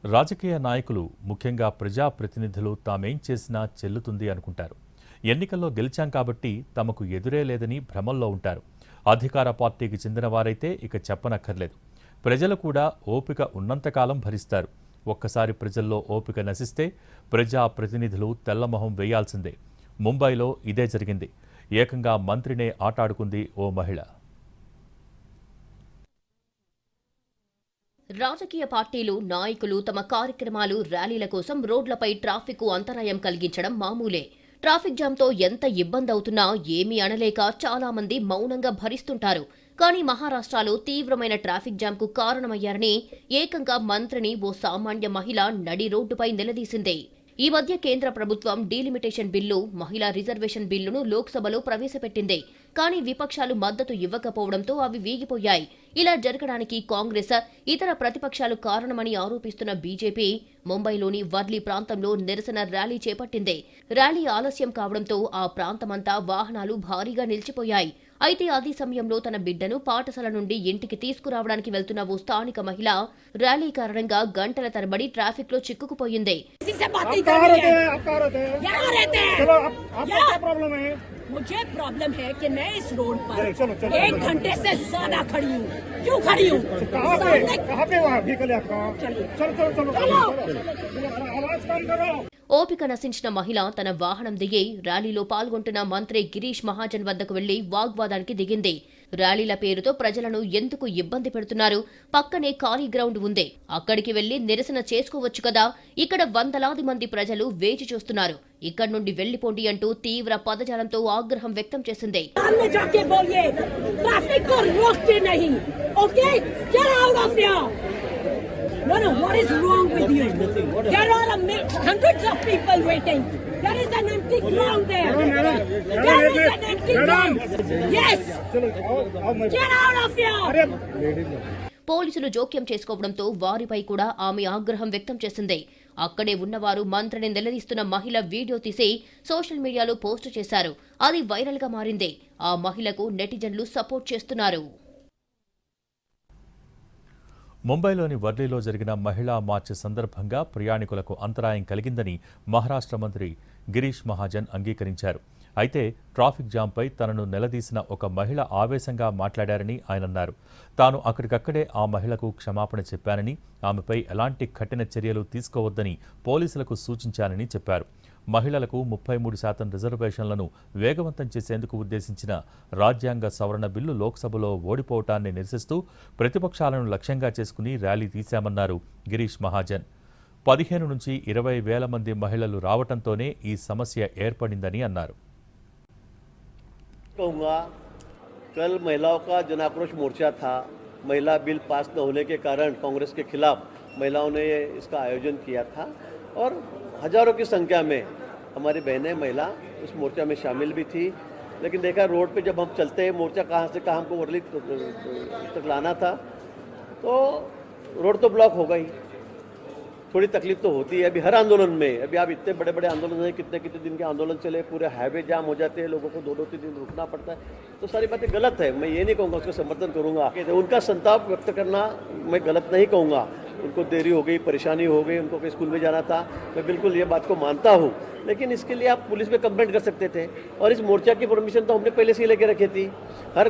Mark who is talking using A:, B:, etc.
A: రాజకీయ నాయకులు ముఖ్యంగా ప్రజాప్రతినిధులు తామేం చేసినా చెల్లుతుంది అనుకుంటారు. ఎన్నికల్లో గెలిచాం కాబట్టి తమకు ఎదురే లేదని భ్రమల్లో ఉంటారు. అధికార పార్టీకి చెందిన వారైతే ఇక చెప్పనక్కర్లేదు. ప్రజలు కూడా ఓపిక ఉన్నంతకాలం భరిస్తారు. ఒక్కసారి ప్రజల్లో ఓపిక నశిస్తే ప్రజాప్రతినిధులు తెల్లమొహం వేయాల్సిందే. ముంబైలో ఇదే జరిగింది. ఏకంగా మంత్రినే ఆటాడుకుంది ఓ మహిళ.
B: రాజకీయ పార్టీలు, నాయకులు తమ కార్యక్రమాలు, ర్యాలీల కోసం రోడ్లపై ట్రాఫిక్ అంతరాయం కలిగించడం మామూలే. ట్రాఫిక్ జామ్తో ఎంత ఇబ్బంది అవుతున్నా ఏమీ అనలేక చాలా మంది మౌనంగా భరిస్తుంటారు. కానీ మహారాష్ట్రలో తీవ్రమైన ట్రాఫిక్ జామ్కు కారణమయ్యారని ఏకంగా మంత్రిని ఓ సామాన్య మహిళ నడి రోడ్డుపై నిలదీసింది. ఈ మధ్య కేంద్ర ప్రభుత్వం డీలిమిటేషన్ బిల్లు, మహిళా రిజర్వేషన్ బిల్లును లోక్సభలో ప్రవేశపెట్టింది. కానీ విపక్షాలు మద్దతు ఇవ్వకపోవడంతో అవి వీగిపోయాయి. ఇలా జరగడానికి కాంగ్రెస్, ఇతర ప్రతిపక్షాలు కారణమని ఆరోపిస్తున్న బీజేపీ ముంబైలోని వర్లీ ప్రాంతంలో నిరసన ర్యాలీ చేపట్టింది. ర్యాలీ ఆలస్యం కావడంతో ఆ ప్రాంతమంతా వాహనాలు భారీగా నిలిచిపోయాయి. అయితే అదే సమయంలో తన బిడ్డను పాఠశాల నుండి ఇంటికి తీసుకురావడానికి వెళ్తున్న ఓ స్థానిక మహిళ ర్యాలీ కారణంగా గంటల తరబడి ట్రాఫిక్ లో చిక్కుకుపోయింది.
C: मुझे प्रॉब्लम है कि मैं इस रोड पर 1 घंटे से ज्यादा खड़ी हूँ। क्यों खड़ी हूँ?
D: कहाँ पे वहाँ व्हीकल है आपका? चलो आवाज कम करो।
B: ఓపిక నశించిన మహిళ తన వాహనం దిగి ర్యాలీలో పాల్గొంటున్న మంత్రి గిరీష్ మహాజన్ వద్దకు వెళ్లి వాగ్వాదానికి దిగింది. ర్యాలీల పేరుతో ప్రజలను ఎందుకు ఇబ్బంది పెడుతున్నారు? పక్కనే ఖాళీ గ్రౌండ్ ఉంది, అక్కడికి వెళ్లి నిరసన చేసుకోవచ్చు కదా. ఇక్కడ వందలాది మంది ప్రజలు వేచి చూస్తున్నారు, ఇక్కడి నుండి వెళ్లిపోండి అంటూ తీవ్ర పదజాలంతో ఆగ్రహం వ్యక్తం చేసింది.
C: No, what is wrong with you? There are hundreds of people waiting. There is an empty ground there. There is an empty ground. Yes. Get out of here.
B: పోలీసులు జోక్యం చేసుకోవడంతో వారిపై కూడా ఆమె ఆగ్రహం వ్యక్తం చేసింది. అక్కడే ఉన్నవారు మంత్రిని నిలదీస్తున్న మహిళ వీడియో తీసి సోషల్ మీడియాలో పోస్టు చేశారు. అది వైరల్ గా మారింది. ఆ మహిళకు నెటిజన్లు సపోర్ట్ చేస్తున్నారు.
A: ముంబైలోని వర్లీలో జరిగిన మహిళా మార్చ్ సందర్భంగా ప్రయాణికులకు అంతరాయం కలిగిందని మహారాష్ట్ర మంత్రి గిరీష్ మహాజన్ అంగీకరించారు. అయితే ట్రాఫిక్ జామ్పై తనను నిలదీసిన ఒక మహిళ ఆవేశంగా మాట్లాడారని ఆయన అన్నారు. తాను అక్కడికక్కడే ఆ మహిళకు క్షమాపణ చెప్పానని, ఆమెపై ఎలాంటి కఠిన చర్యలు తీసుకోవద్దని పోలీసులకు సూచించానని చెప్పారు. మహిళలకు 33% రిజర్వేషన్లను వేగవంతం చేసేందుకు ఉద్దేశించిన రాజ్యాంగ సవరణ బిల్లు లోక్సభలో ఓడిపోవటాన్ని నిరసిస్తూ ప్రతిపక్షాలను లక్ష్యంగా చేసుకుని ర్యాలీ తీశామన్నారు గిరీష్ మహాజన్. 15 నుంచి 20 వేల మంది మహిళలు రావటంతోనే ఈ సమస్య ఏర్పడిందని అన్నారు.
E: कल महिलाओं का जन आक्रोश मोर्चा था। महिला बिल पास न होने के कारण कांग्रेस के खिलाफ महिलाओं ने इसका आयोजन किया था और हजारों की संख्या में हमारी बहनें महिला उस मोर्चा में शामिल भी थी। लेकिन देखा रोड पे जब हम चलते हैं, मोर्चा कहाँ से कहाँ हमको वर्ली तक लाना था तो रोड तो ब्लॉक हो गई। थोड़ी तकलीफ तो होती है अभी हर आंदोलन में। अभी आप इतने बड़े बड़े आंदोलन हैं, कितने कितने दिन के आंदोलन चले, पूरे हाईवे जाम हो जाते हैं, लोगों को 2-2-3 दिन रुकना पड़ता है। तो सारी बातें गलत है। मैं ये नहीं कहूँगा उसका समर्थन करूँगा, उनका संताप व्यक्त करना मैं गलत नहीं कहूँगा। उनको देरी हो गई, परेशानी हो गई, उनको कहीं स्कूल में जाना था, मैं बिल्कुल ये बात को मानता हूँ। लेकिन इसके लिए आप पुलिस में कंप्लेंट कर सकते थे और इस मोर्चा की परमिशन तो हमने पहले से ही लेके रखी थी। हर